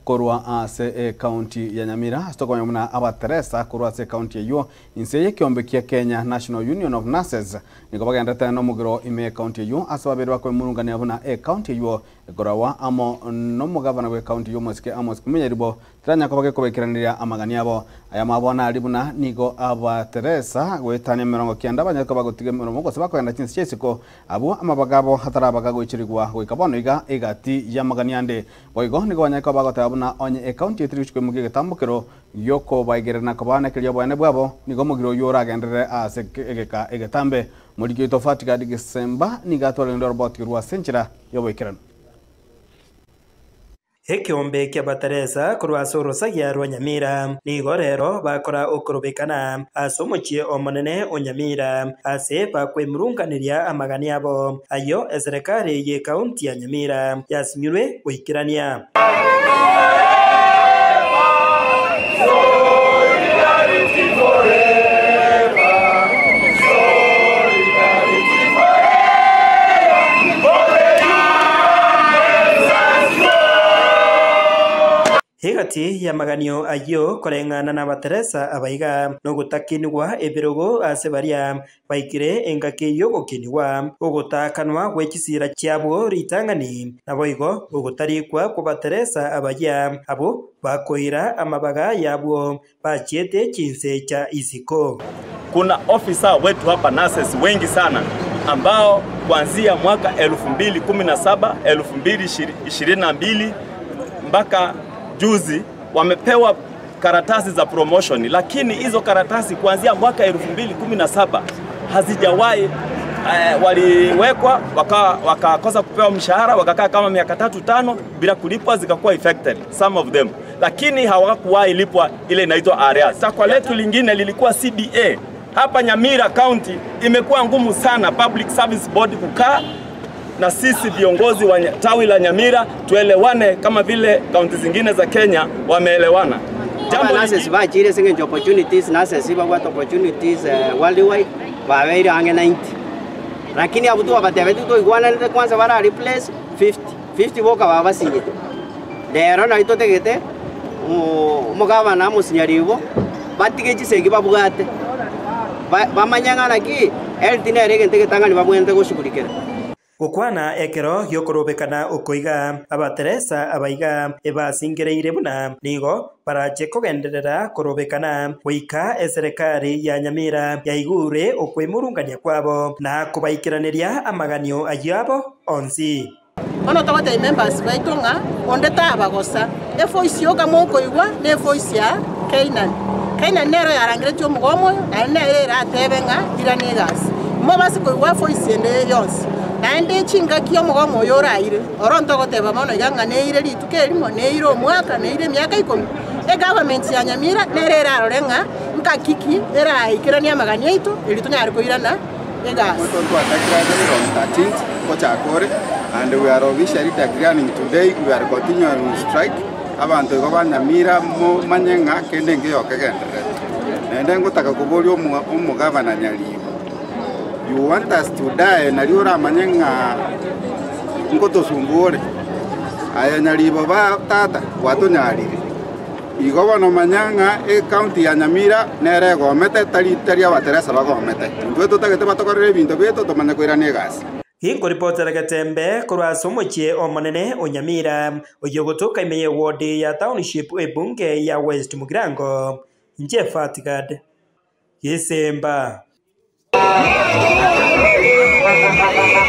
korwa ase county ya Nyamira stokonya muna abateresa korwa ase county yo inseye kiombekia Kenya National Union of Nurses nikobagendete no mugiro ime county yo asababirwa ko murungani abuna county yo gorawa amo no mugabana we county yo moske amos kumenyeribo tranya kobage kobekiranira amagani abo aya mabona alibuna nigo abateresa gwetane mirongo kianda banyako bagotige mirongo gose bakwenda chinsesiko abo amabagabo hatarabaga goichirigwa goikabono iga egati ya magani ande boigo nigo banyako bagota abuna onye county etrichwe muge tambukiro yoko baigerana kobana kiriyo bwane bwabo nigo mugiro yora gendere ase egeka egetambe muri tofauti ga Disemba nigatwala ndo robot ruwa senchira yoboikirana Ekiombe kia bateresa kurwa sorosagia rwa Nyamira nigo rero bakora okurubikana asomochie omonene onyamira ase bakwemurunganiria amagani abo ayo eserikali ye kaunti ya Nyamira yasinyirwe goikirania Hegati ya maganio ayo korengana na bateresa abaiga no gutakinwa ebirogo asebaria baikire engake yo gokiniwa ogutakanwa gwekisira cyabo ritangani naboigo ogutarikwa ku bateresa abaya abo bakoira amabaga yabo bachiete chinse cha isiko. Kuna ofisa wetu hapa nurses wengi sana ambao kuanzia mwaka 2017 2022 mpaka juzi wamepewa karatasi za promotion, lakini hizo karatasi kuanzia mwaka 2017 hazijawahi waliwekwa wakakosa kupewa mshahara, wakakaa kama miaka 3-5 bila kulipwa, zikakuwa affected some of them, lakini hawakuwahi lipwa ile inaitwa arrears. Takwa letu lingine lilikuwa CBA. Hapa Nyamira County imekuwa ngumu sana Public Service Board kukaa na sisi viongozi wa tawi la Nyamira tuelewane kama vile kaunti zingine za Kenya wameelewana. Jambo nurses bachire singe opportunities nurses what opportunities worldwide baweira ange 90. Lakini abutu abatebe tu igwana nite kwanza bara replace 50 boka babasinye. Lero na itotegete umugaba na musinyaribo batigeje segi babugate. Bamanyangana ki eltine regente ketangani babwente gushukurikira. Gukwana ekero yokorobekana ukoiga abateresa abaiga ebasingereire buna nigo baraje kogenderera korobekana goika eserikali ya Nyamira yaigure okwemurungania kwabo na kubaikiraniria amaganio ayabo onsi. Ono tawate members baitonga ondeta abagosa e voice yoga moko igwa ne voice ya Kainan nero yarangire cyo mugomo na nere ratebenga iranigas mo basi ko igwa voice ende yonsi naende chinga kiyo mugomo yoraire oronto goteba mono yanganeire lituke limo neiro mwaka neire miaka 10 government ya Nyamira nerera rorenga nkakiki era ikirania magani yetu ilitunya ko irana egas and we are officially declaring today we are continuing strike abantu ko Nyamira mo manyenga kendenge yokegendere nende ngutaka kuborio umugabana Nyalibo. You want us to die na liora manyenga ngoto sumbore aya Nyalibo ba tata watu nyalire igobano manyanga county ya Nyamira nere gomete tari abateresa bagomete ntwe tutagete batokorere bintu bieto tomanya kwirania gas. Hiko ripotera gatembe kurwa somochie omonene Onyamira oyogotoka imeye ward ya township ebunge ya West Mugirango nje Fatigad Yesemba